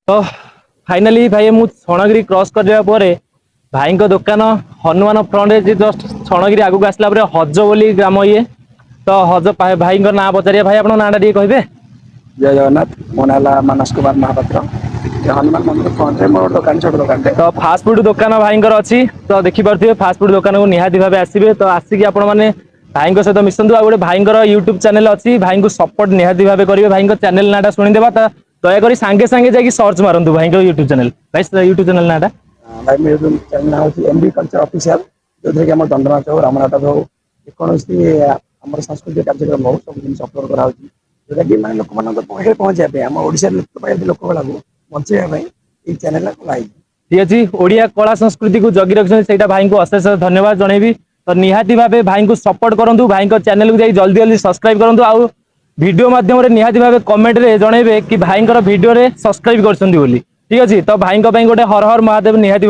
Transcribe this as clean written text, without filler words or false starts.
तो फाइनाली भाई मु छणगिरी क्रॉस करने पर भाई दुकान हनुमान फ्रंट जस्ट छणगिरी आगू आसला हज बोली ग्राम ये तो हज भाई ना पचारे भाई आप नाटा टे कहे। जय जगन्नाथ मो ना मानस कुमार महापात्र हनुमान मंदिर फ्रंट में मोर दुकान छोट दुकान तो फास्ट फूड दुकान भाई अच्छी तो देखिपे फास्ट फूड दुकान को निहाती भाव आसवे तो आसिक आपने भाई सहित मिशंतु आ गए भाई यूट्यूब चैनल अच्छी भाई को सपोर्ट निहाती भाव करेंगे भाई चैनल नाटा शुणीदेवा दयाकोरी सांगे सांगे जाकि सर्च मारंतु भाई यूट्यूब चैनल भाई यूट्यूब चैनल नाटा भाई मेरे यूट्यूब चैनल ना होची एमबी कल्चर ऑफिशियल जो कि हम दंडनाच हो रामनाथ हो कोनोसी हमर सांस्कृतिक कार्यक्रम हो सब दिन अपलोड करा होची जोटा कि माने लोक मान पाखे पहुंचा पे हम ओडिसा लोक कला को बंचेया भाई ई चैनल लाई ठीक अच्छे ओडिया कला संस्कृति को जगी रखते भाई को अशेष धन्यवाद जनइबी तो निहाती भाव भाई को सपोर्ट करूँ भाई चैनल को जल्दी जल्दी सब्सक्राइब करूँ आउ वीडियो माध्यम निहाती भाव कमेंट रे जनइबे कि भाई वीडियो रे सब्सक्राइब कर ठीक अच्छे तो भाई गोटे हर हर महादेव निहाती